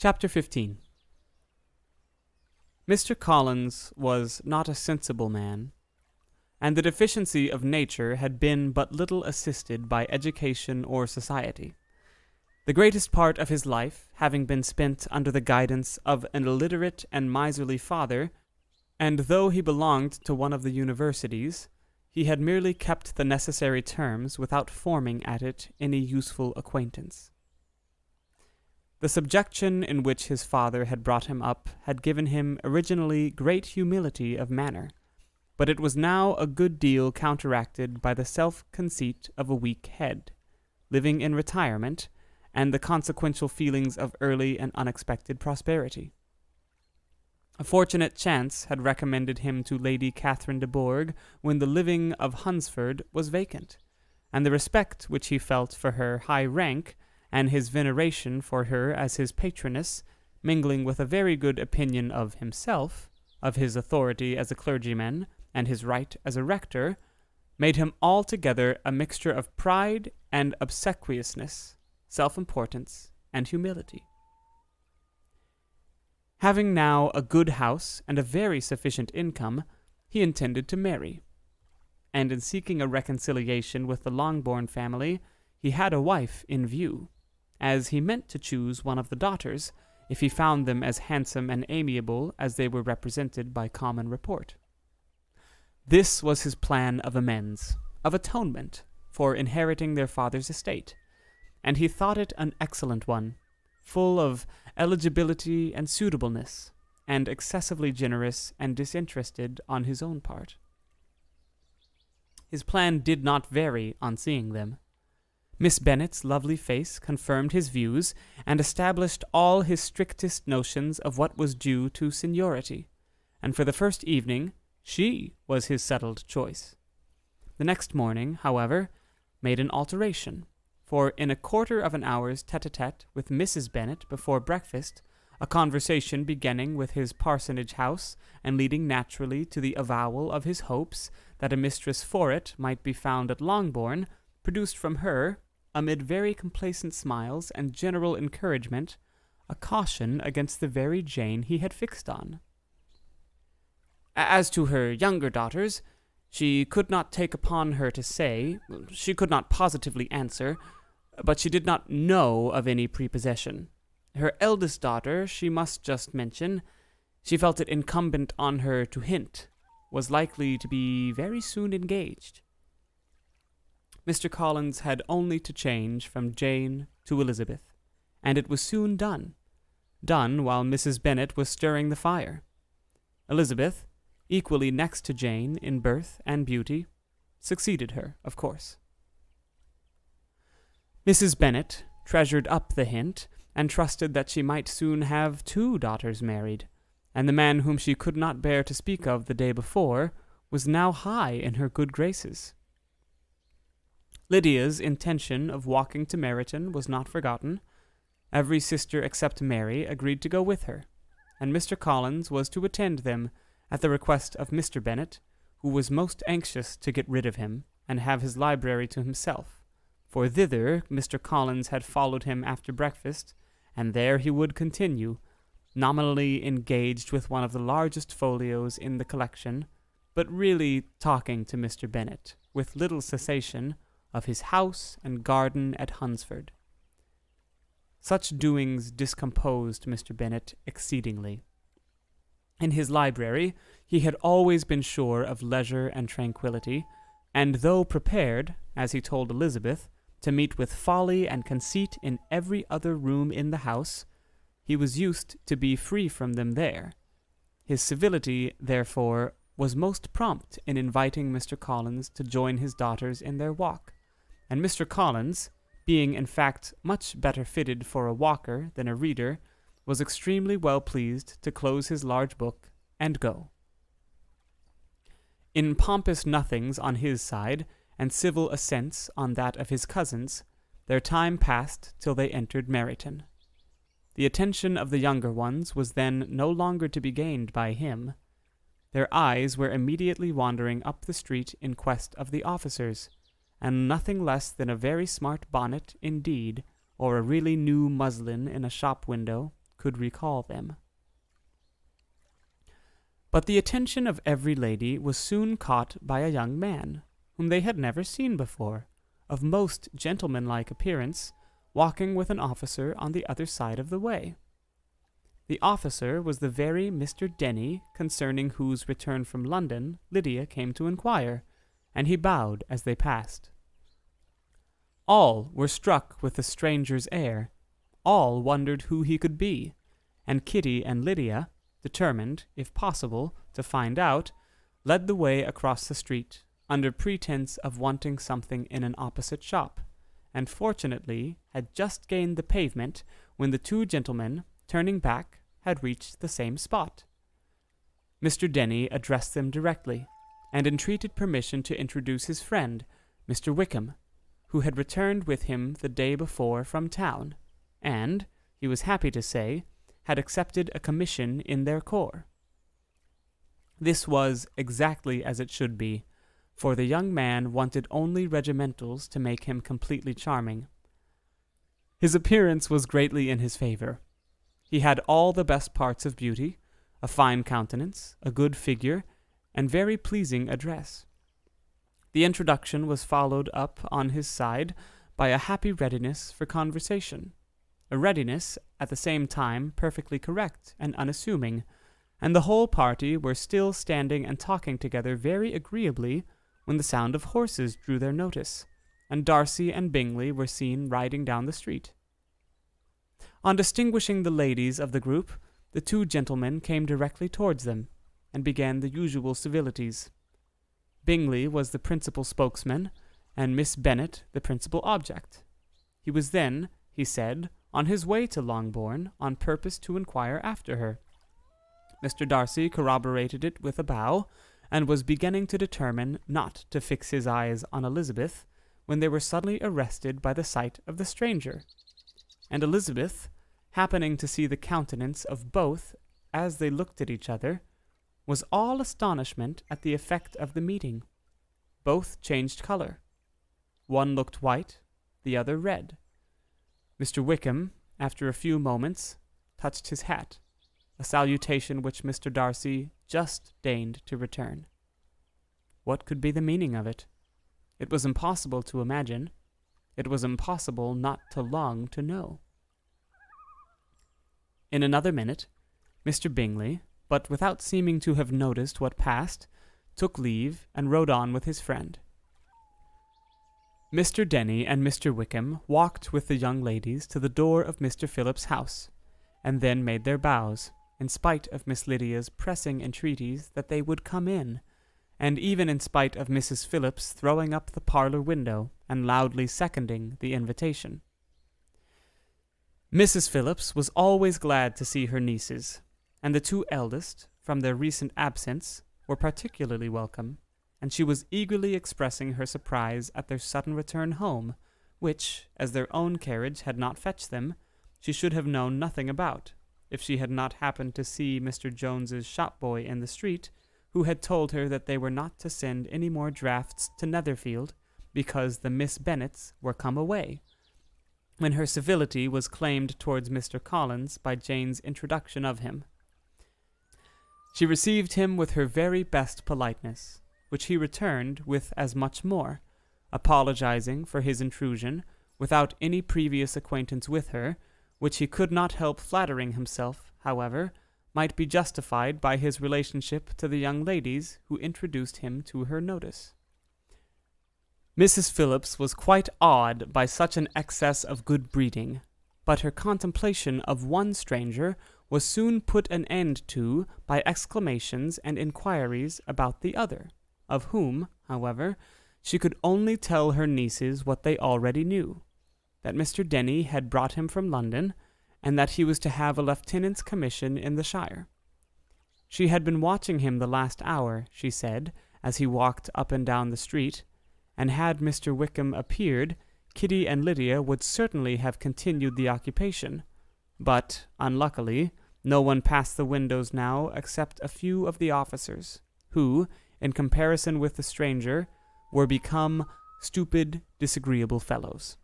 Chapter 15. Mr. Collins was not a sensible man, and the deficiency of nature had been but little assisted by education or society. The greatest part of his life having been spent under the guidance of an illiterate and miserly father, and though he belonged to one of the universities, he had merely kept the necessary terms without forming at it any useful acquaintance. The subjection in which his father had brought him up had given him originally great humility of manner, but it was now a good deal counteracted by the self-conceit of a weak head, living in retirement, and the consequential feelings of early and unexpected prosperity. A fortunate chance had recommended him to Lady Catherine de Bourgh when the living of Hunsford was vacant, and the respect which he felt for her high rank, and his veneration for her as his patroness, mingling with a very good opinion of himself, of his authority as a clergyman, and his right as a rector, made him altogether a mixture of pride and obsequiousness, self-importance, and humility. Having now a good house and a very sufficient income, he intended to marry, and in seeking a reconciliation with the Longbourn family, he had a wife in view, as he meant to choose one of the daughters, if he found them as handsome and amiable as they were represented by common report. This was his plan of amends, of atonement, for inheriting their father's estate, and he thought it an excellent one, full of eligibility and suitableness, and excessively generous and disinterested on his own part. His plan did not vary on seeing them. Miss Bennet's lovely face confirmed his views, and established all his strictest notions of what was due to seniority, and for the first evening she was his settled choice. The next morning, however, made an alteration, for in a quarter of an hour's tete-a-tete with Mrs. Bennet before breakfast, a conversation beginning with his parsonage house, and leading naturally to the avowal of his hopes that a mistress for it might be found at Longbourn, produced from her, amid very complacent smiles and general encouragement, a caution against the very Jane he had fixed on. As to her younger daughters, she could not take upon her to say, she could not positively answer, but she did not know of any prepossession. Her eldest daughter she must just mention, she felt it incumbent on her to hint, was likely to be very soon engaged. Mr. Collins had only to change from Jane to Elizabeth, and it was soon done while Mrs. Bennet was stirring the fire. Elizabeth, equally next to Jane in birth and beauty, succeeded her, of course. Mrs. Bennet treasured up the hint, and trusted that she might soon have 2 daughters married, and the man whom she could not bear to speak of the day before was now high in her good graces. Lydia's intention of walking to Meryton was not forgotten. Every sister except Mary agreed to go with her, and Mr. Collins was to attend them at the request of Mr. Bennet, who was most anxious to get rid of him and have his library to himself, for thither Mr. Collins had followed him after breakfast, and there he would continue, nominally engaged with one of the largest folios in the collection, but really talking to Mr. Bennet, with little cessation, of his house and garden at Hunsford. Such doings discomposed Mr. Bennet exceedingly. In his library he had always been sure of leisure and tranquillity, and though prepared, as he told Elizabeth, to meet with folly and conceit in every other room in the house, he was used to be free from them there. His civility, therefore, was most prompt in inviting Mr. Collins to join his daughters in their walk, and Mr. Collins, being in fact much better fitted for a walker than a reader, was extremely well pleased to close his large book and go. In pompous nothings on his side, and civil assents on that of his cousins, their time passed till they entered Meryton. The attention of the younger ones was then no longer to be gained by him. Their eyes were immediately wandering up the street in quest of the officers, and nothing less than a very smart bonnet, indeed, or a really new muslin in a shop window, could recall them. But the attention of every lady was soon caught by a young man, whom they had never seen before, of most gentlemanlike appearance, walking with an officer on the other side of the way. The officer was the very Mr. Denny concerning whose return from London Lydia came to inquire, and he bowed as they passed. All were struck with the stranger's air, all wondered who he could be, and Kitty and Lydia, determined, if possible, to find out, led the way across the street, under pretense of wanting something in an opposite shop, and fortunately had just gained the pavement when the two gentlemen, turning back, had reached the same spot. Mr. Denny addressed them directly, and entreated permission to introduce his friend, Mr. Wickham, who had returned with him the day before from town, and, he was happy to say, had accepted a commission in their corps. This was exactly as it should be, for the young man wanted only regimentals to make him completely charming. His appearance was greatly in his favor. He had all the best parts of beauty, a fine countenance, a good figure, and very pleasing address. The introduction was followed up on his side by a happy readiness for conversation, a readiness at the same time perfectly correct and unassuming, and the whole party were still standing and talking together very agreeably when the sound of horses drew their notice, and Darcy and Bingley were seen riding down the street. On distinguishing the ladies of the group, the two gentlemen came directly towards them, and began the usual civilities. Bingley was the principal spokesman, and Miss Bennet the principal object. He was then, he said, on his way to Longbourn, on purpose to inquire after her. Mr. Darcy corroborated it with a bow, and was beginning to determine not to fix his eyes on Elizabeth, when they were suddenly arrested by the sight of the stranger. And Elizabeth, happening to see the countenance of both as they looked at each other, was all astonishment at the effect of the meeting. Both changed color. One looked white, the other red. Mr. Wickham, after a few moments, touched his hat, a salutation which Mr. Darcy just deigned to return. What could be the meaning of it? It was impossible to imagine. It was impossible not to long to know. In another minute, Mr. Bingley, but without seeming to have noticed what passed, took leave and rode on with his friend. Mr. Denny and Mr. Wickham walked with the young ladies to the door of Mr. Phillips's house, and then made their bows, in spite of Miss Lydia's pressing entreaties that they would come in, and even in spite of Mrs. Phillips throwing up the parlor window and loudly seconding the invitation. Mrs. Phillips was always glad to see her nieces, and the two eldest, from their recent absence, were particularly welcome, and she was eagerly expressing her surprise at their sudden return home, which, as their own carriage had not fetched them, she should have known nothing about, if she had not happened to see Mr. Jones's shop-boy in the street, who had told her that they were not to send any more drafts to Netherfield, because the Miss Bennets were come away, when her civility was claimed towards Mr. Collins by Jane's introduction of him. She received him with her very best politeness, which he returned with as much more, apologizing for his intrusion, without any previous acquaintance with her, which he could not help flattering himself, however, might be justified by his relationship to the young ladies who introduced him to her notice. Mrs. Phillips was quite awed by such an excess of good breeding, but her contemplation of one stranger was soon put an end to by exclamations and inquiries about the other, of whom, however, she could only tell her nieces what they already knew, that Mr. Denny had brought him from London, and that he was to have a lieutenant's commission in the shire. She had been watching him the last hour, she said, as he walked up and down the street, and had Mr. Wickham appeared, Kitty and Lydia would certainly have continued the occupation, but, unluckily, no one passed the windows now except a few of the officers, who, in comparison with the stranger, were become stupid, disagreeable fellows.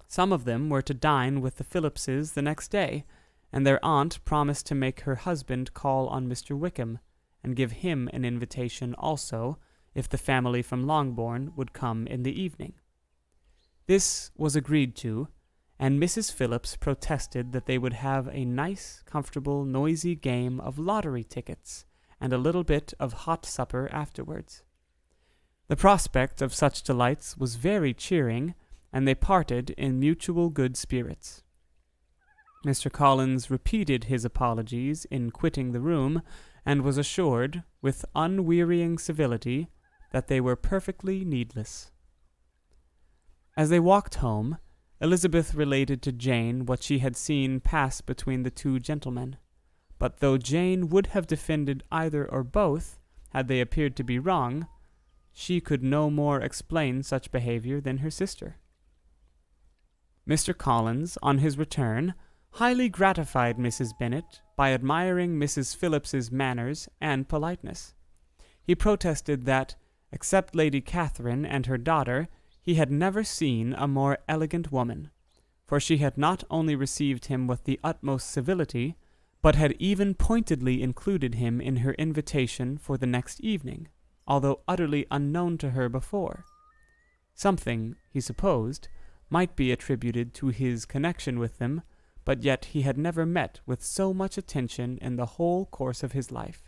Some of them were to dine with the Phillipses the next day, and their aunt promised to make her husband call on Mr. Wickham, and give him an invitation also, if the family from Longbourn would come in the evening. This was agreed to, and Mrs. Phillips protested that they would have a nice, comfortable, noisy game of lottery tickets, and a little bit of hot supper afterwards. The prospect of such delights was very cheering, and they parted in mutual good spirits. Mr. Collins repeated his apologies in quitting the room, and was assured, with unwearying civility, that they were perfectly needless. As they walked home, Elizabeth related to Jane what she had seen pass between the two gentlemen, but though Jane would have defended either or both, had they appeared to be wrong, she could no more explain such behavior than her sister. Mr. Collins, on his return, highly gratified Mrs. Bennet by admiring Mrs. Phillips's manners and politeness. He protested that, except Lady Catherine and her daughter, he had never seen a more elegant woman, for she had not only received him with the utmost civility, but had even pointedly included him in her invitation for the next evening, although utterly unknown to her before. Something, he supposed, might be attributed to his connection with them, but yet he had never met with so much attention in the whole course of his life.